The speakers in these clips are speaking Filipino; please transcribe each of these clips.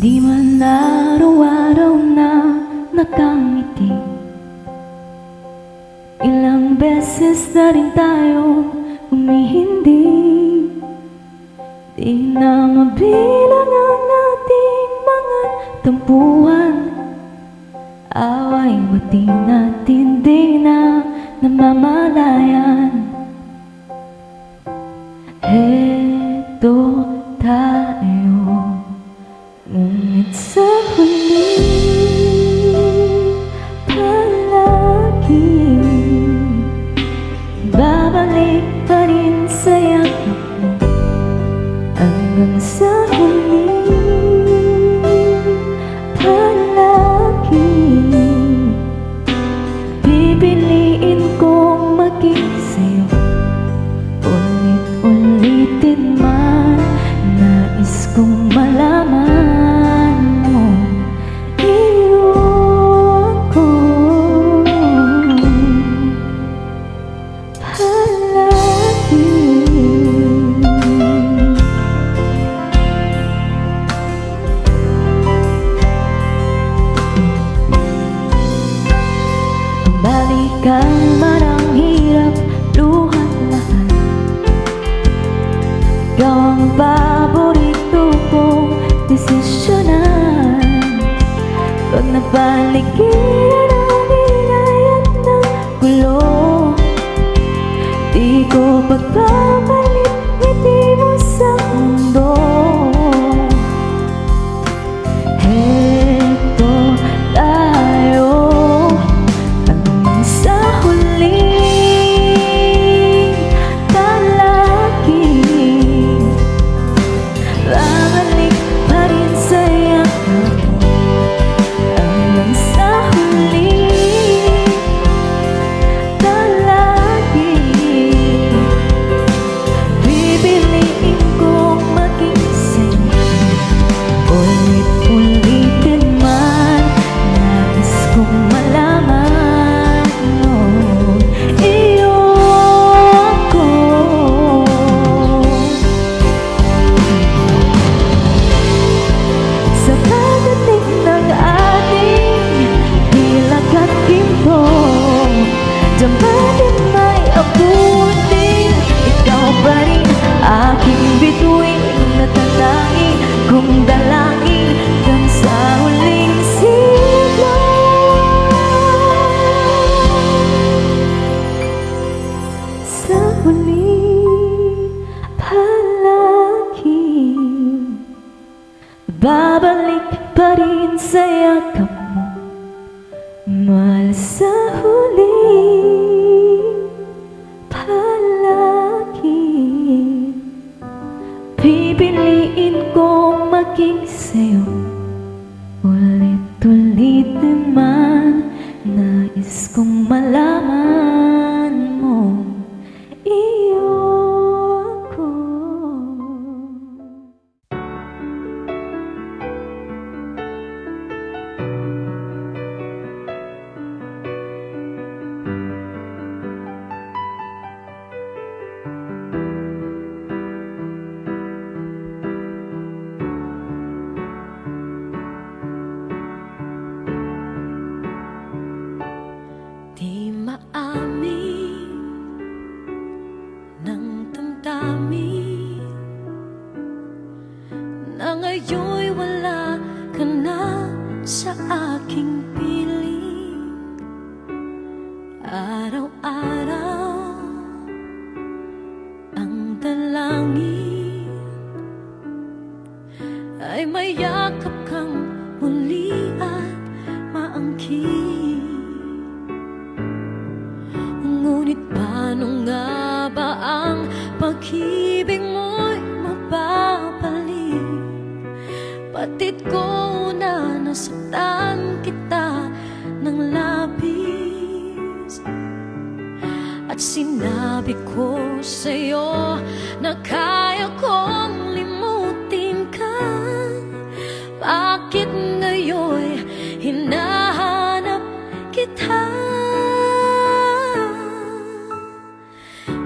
Di man araw-araw na nakangiti, ilang beses na rin tayo humihindi. Di na mabilang ang ating mga tampuhan, away pati natin di na namamalayan. Heto tayo, ngunit sa huli palagi babalik pa rin sa yakap mo hanggang sa huli. Palagi pipiliin kong maging sa'yo, ulit-ulitin man nais kong malaman mo, iyo ako palagi. Balikan man ang hirap, luhat lahat, ikaw ang paborito kong desisyonan. Pag nabalikin ang ingay at ng gulo, di ko pagpapalit ngiti mo sa mundo. Heto tayo hanggang sa huli. Palagi babalik pa rin sa yakap mo hanggang sa huli. Palagi pipiliin kong maging sa'yo, ulit-ulitin man nais kong malaman mo, iyo ako. Sa pagdating ng ating bilag at ginto, diyan pa din may abutin, ikaw pa rin aking bituin, natatangi kong dalangin hanggang sa huling sigla. Sa huli palagi babalik pa rin sa yakap mo, mahal sa huli. Palagi pipiliin kong maging sa'yo, ulit-ulitin man nais kong malaman mo, iyo ako. Di maamin ng damdamin na ngayon'y wala ka na sa aking piling. Araw-araw ang dalangin ay mayakap kang muli at maangkin. Ngunit paano nga ba ang pag-ibig mo'y mapapalik? Batid ko na nasaktan kita ng labis, at sinabi ko sa'yo na kaya kong limutin ka. Bakit ngayon'y hinahanap kita?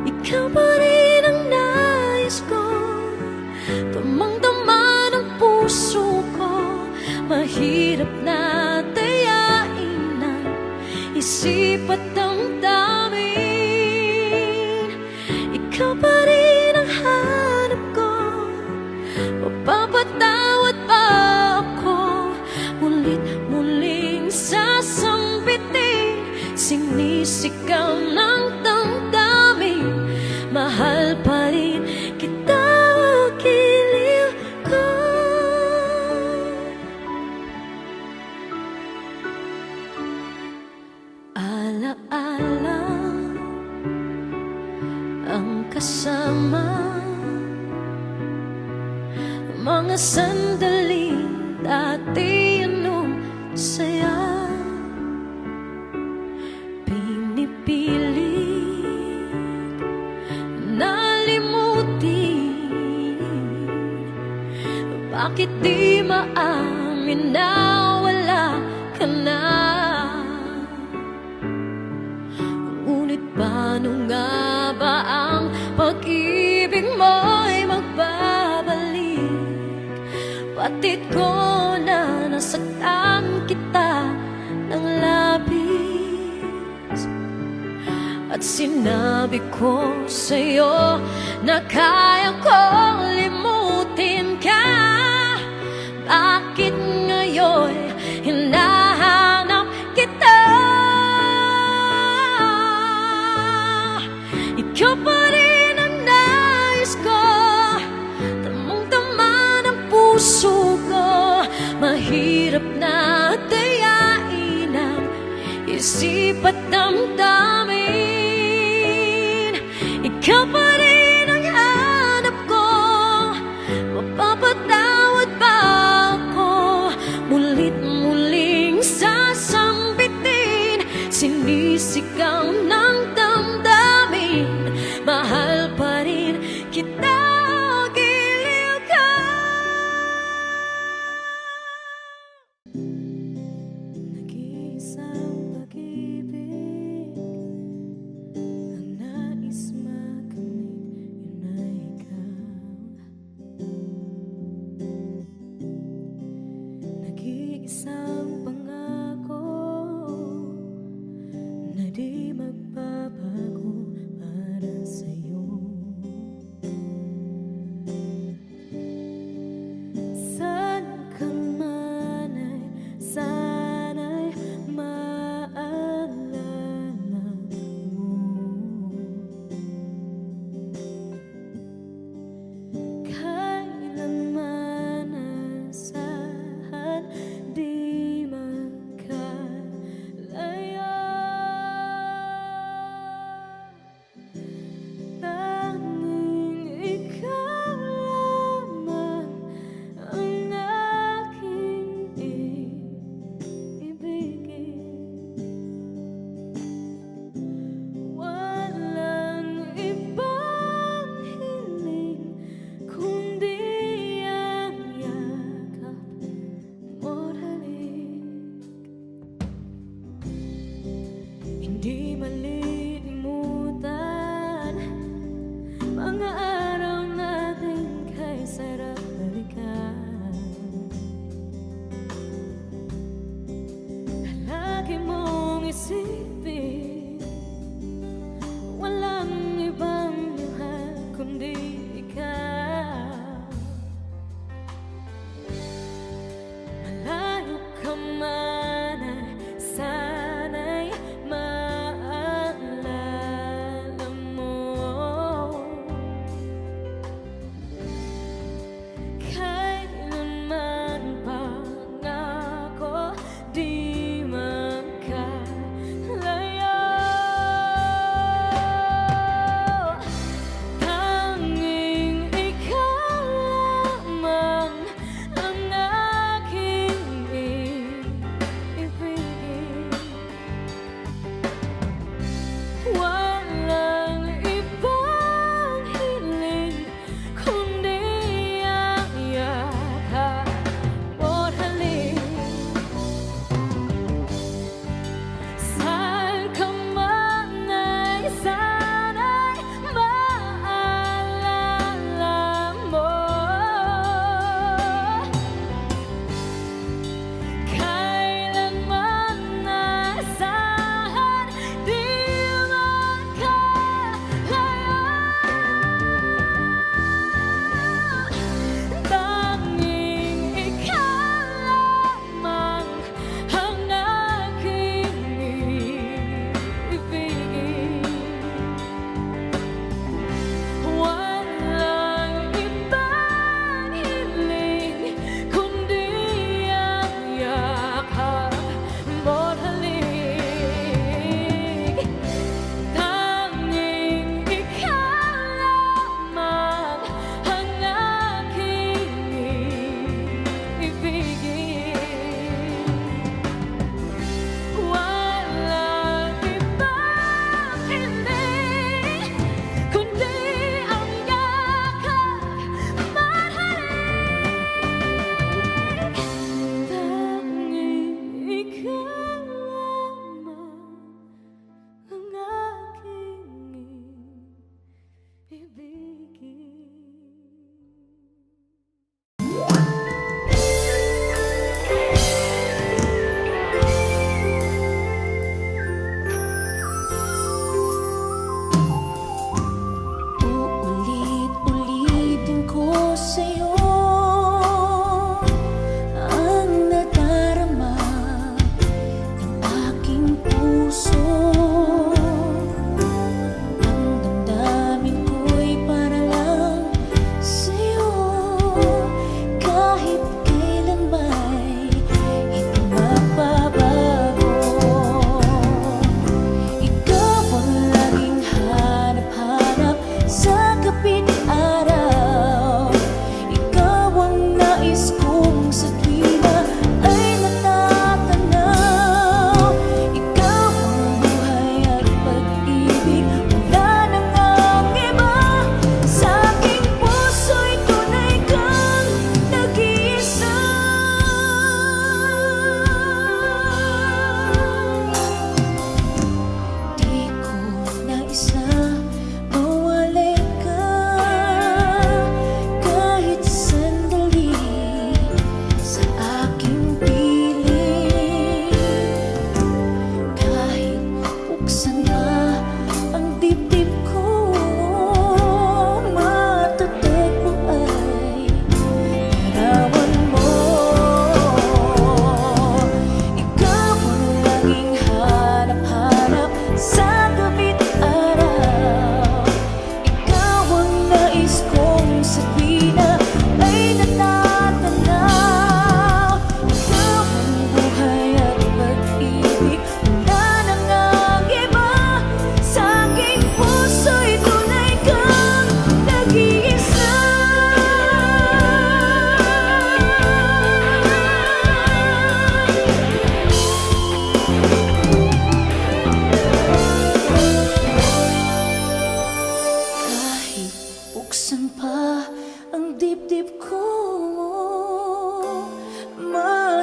Ikaw pa rin ang nais ko, tamang-tama ng puso ko. Mahirap na dayain ng isip at damdamin. Ikaw pa rin ang hanap ko, mapapatawad ba ako? Mulit-muling sasambitin, sinisigaw ng damdamin. Mahal pa rin kita, giliw ko. Alaala ang kasama, mga sandaling dati anong saya. Pinipilit nalimutin, bakit di maamin na wala ka na? Ngunit paano nga ba ang pag-ibig mo'y magbabalik? Batid ko na nasaktan kita ng labis, at sinabi ko sa'yo na kaya kong limutin ka. Bakit ngayon hinahanap kita? Ikaw pa rin ang nais ko, tamang-tama ng puso ko. Mahirap na dayain ang isip at damdamin. Ikaw pa rin ang hanap ko, mapapatawad ba ako? Mulit-muling sasambitin, sinisigaw ng damdamin. Mahal pa rin kita, giliw ka. Nag-iisang pag-ibig ang nais makamit, yun ay ikaw. Nag-iisang pangako na di magbabago para sa'yo. Saan ka man ay sana'y maalala mo. Kailanman asahan di magkalayo. Tanging ikaw lamang ang aking ibigin. Walang ibang hiling kundi ang yakap mo't halik. Hindi malilimutan mga araw natin kay sarap balikan. Lagi mong isipin, walang ibang mahal kundi ikaw. Malayo ka man ay sana'y maalala mo. Kailanman pangako di magkalayo.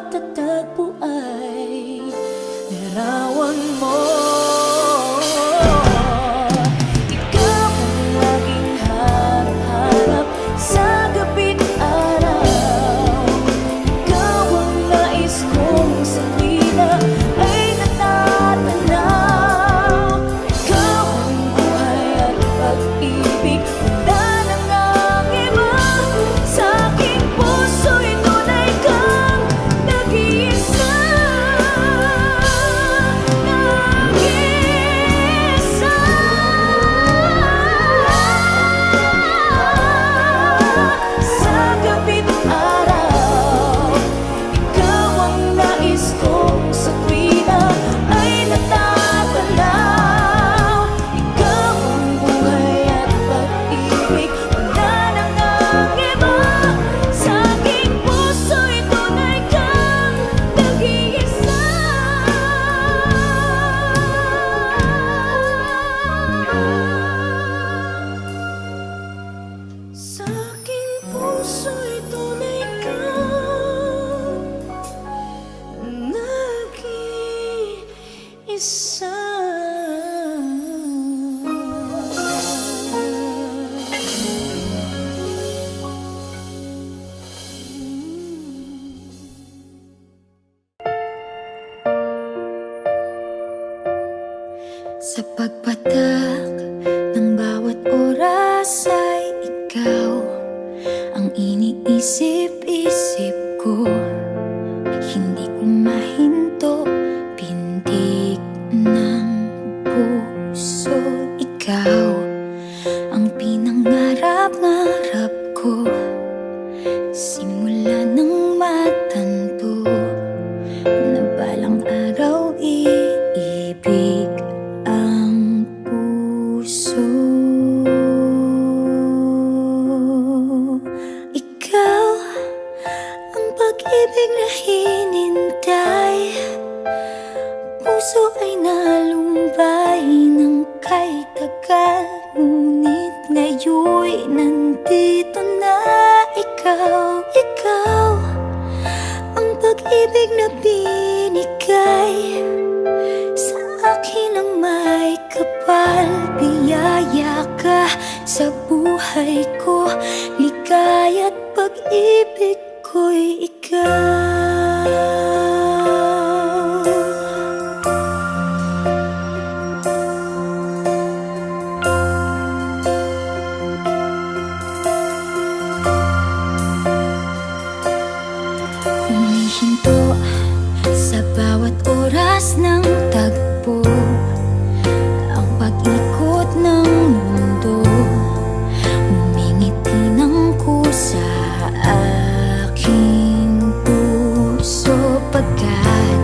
pagtatagpo ay larawan mo. Ikaw ang laging harap-harap sa gabi't araw. Ikaw ang nais kong sa tuwina ay natatanaw. Ikaw ang buhay at pag-ibig, wala nang ang iba. Sa aking puso'y tunay kang nag-iisa. Nag-iisa. Sa gabi't araw, ikaw ang nais kong sa tuwina ay natatanaw. Ikaw ang buhay at pag-ibig, wala nang ang iba. Sa aking puso'y tunay kang nag-iisa. Sa aking puso'y tunay kang nag-iisa. Sa pagpatak ng bawat oras ay ikaw ang iniisip-isip ko. Hindi ko mahinto, pintig ng puso. Ikaw ang pinangarap-ngarap ko. Simula nang matanto na balang araw iibig ang puso. Ikaw ang pag-ibig na hinintay. Puso ay nalumbay ng kay tagal, ngunit ngayon'y nandito na ikaw. Ikaw ang pag-ibig na binigay sa akin ang may kapal. Biyaya ka sa buhay ko, ligaya't pag-ibig ko'y ikaw. Humihinto sa bawat oras ng tagpo, ang pag-ikot ng mundo. Humingiti ng kusa aking puso, pagkat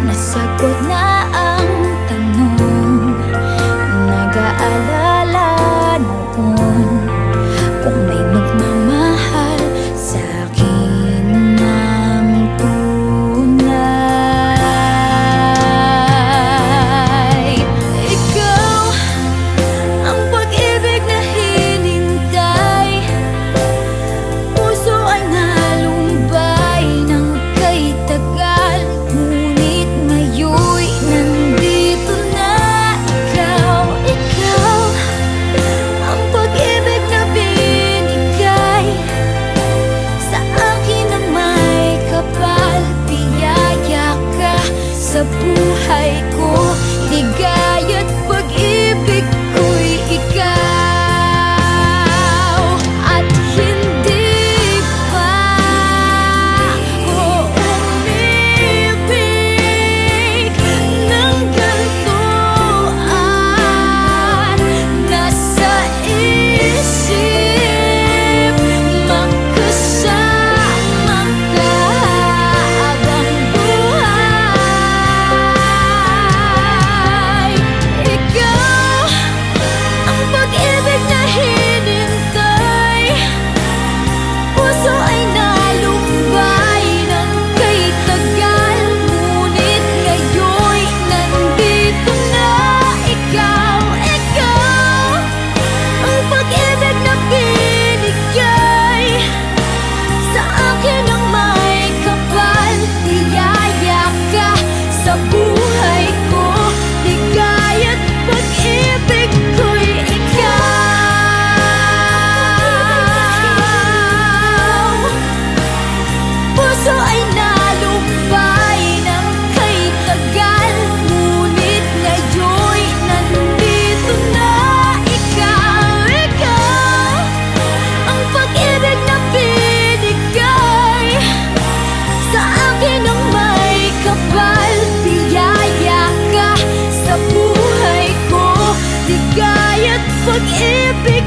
nasagot na ang tanong. Nag-aalala noon kung may magmamahal sa akin ng tunay. pag-ibig